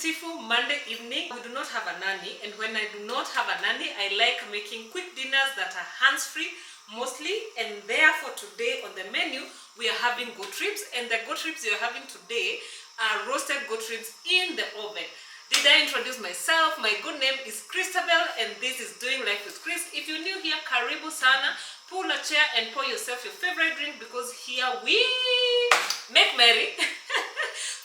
beautiful Monday evening. We do not have a nanny, and when I do not have a nanny, I like making quick dinners that are hands-free mostly, and therefore today on the menu we are having goat ribs, and the goat ribs we are having today are roasted goat ribs in the oven. Did I introduce myself? My good name is Christabel, and this is Doing Life with Chris. If you're new here, karibu sana. Pull a chair and pour yourself your favorite drink, because here we make merry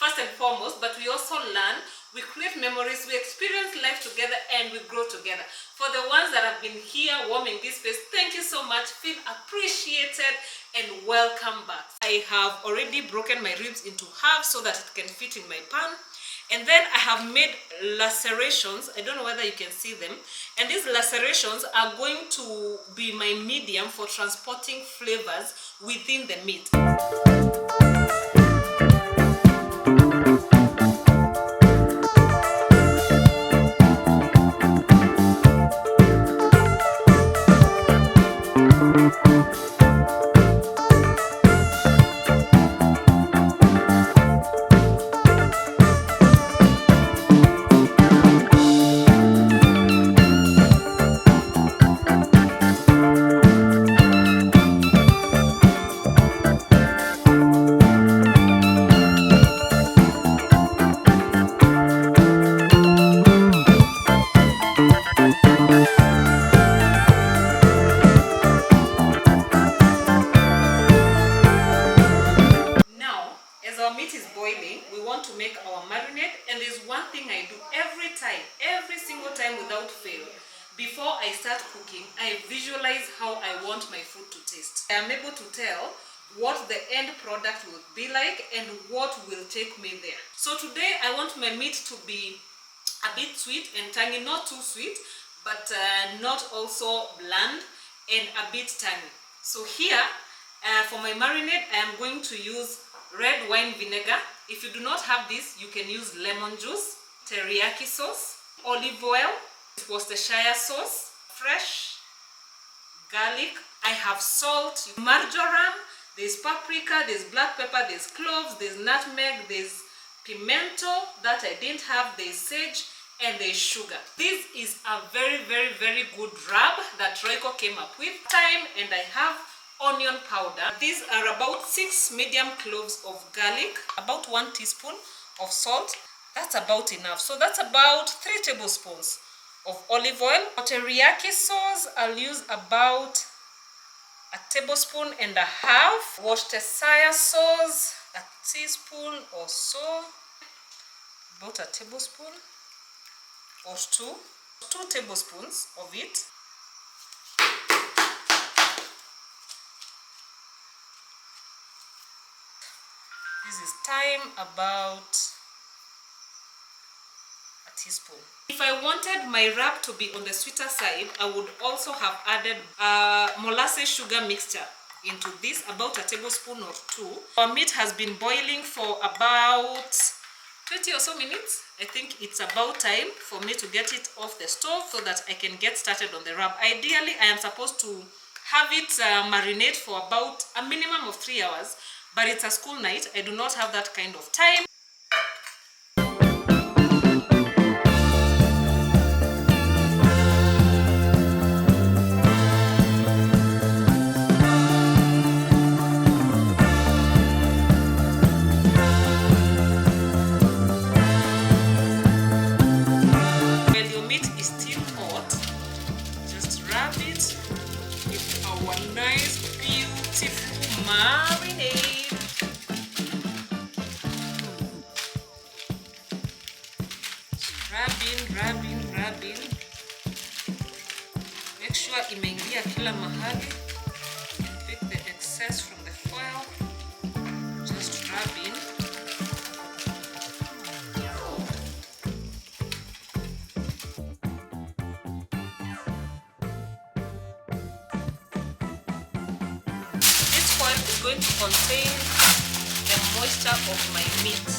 first and foremost, but we also learn, we create memories, we experience life together, and we grow together. For the ones that have been here warming this space, thank you so much. Feel appreciated and welcome back. I have already broken my ribs into halves so that it can fit in my pan. And then I have made lacerations. I don't know whether you can see them. And these lacerations are going to be my medium for transporting flavors within the meat. To make our marinade, and there's one thing I do every single time without fail. Before I start cooking, I visualize how I want my food to taste. I am able to tell what the end product will be like and what will take me there. So today I want my meat to be a bit sweet and tangy, not too sweet, but not also bland, and a bit tangy. So here for my marinade, I am going to use red wine vinegar. If you do not have this, you can use lemon juice, teriyaki sauce, olive oil, Worcestershire sauce, fresh garlic. I have salt, marjoram, there's paprika, there's black pepper, there's cloves, there's nutmeg, there's pimento that I didn't have, there's sage, and there's sugar. This is a very good rub that Royco came up with. And I have onion powder. These are about 6 medium cloves of garlic, about 1 teaspoon of salt. That's about enough. So that's about 3 tablespoons of olive oil. For teriyaki sauce, I'll use about 1.5 tablespoons. Worcestershire sauce, 1 teaspoon or so, about 1 tablespoon or 2 tablespoons of it. This is thyme, about 1 teaspoon. If I wanted my wrap to be on the sweeter side, I would also have added molasses sugar mixture into this, about 1 tablespoon or 2. Our meat has been boiling for about 20 or so minutes. I think it's about time for me to get it off the stove so that I can get started on the wrap. Ideally, I am supposed to have it marinate for about a minimum of 3 hours. But it's a school night. I do not have that kind of time. When your meat is still hot, just rub it with our nice, beautiful marinade. Rubbing. Make sure imeingia kila mahali. Pick the excess from the foil. Just rubbing. This foil is going to contain the moisture of my meat.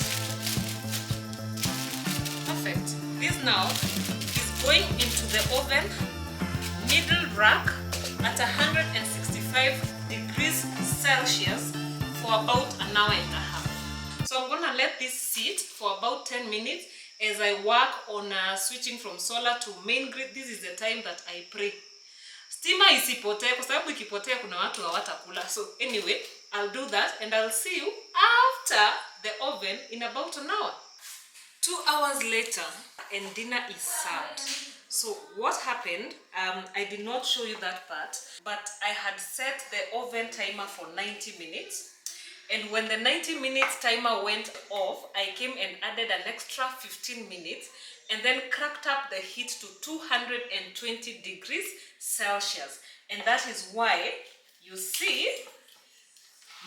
Perfect. This now is going into the oven, middle rack at 165 degrees Celsius for about 1.5 hours. So I'm gonna let this sit for about 10 minutes, as I work on switching from solar to main grid. This is the time that I pray stima isipotee, kwa sababu ikipotea kuna watu hawatakula. So anyway, I'll do that and I'll see you after the oven in about an hour. 2 hours later and dinner is served. So what happened, I did not show you that part, but I had set the oven timer for 90 minutes. And when the 90 minutes timer went off, I came and added an extra 15 minutes and then cracked up the heat to 220 degrees Celsius. And that is why you see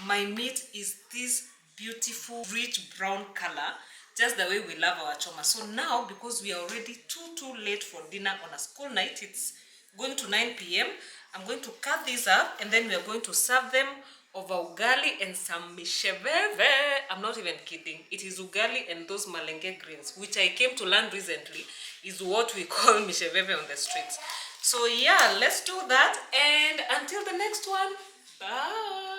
my meat is this beautiful rich brown color, just the way we love our choma. So now, because we are already too late for dinner on a school night, it's going to 9 p.m. I'm going to cut these up and then we are going to serve them over ugali and some misheveve. I'm not even kidding. It is ugali and those malenge greens, which I came to learn recently is what we call misheveve on the streets. So yeah, let's do that, and until the next one, bye.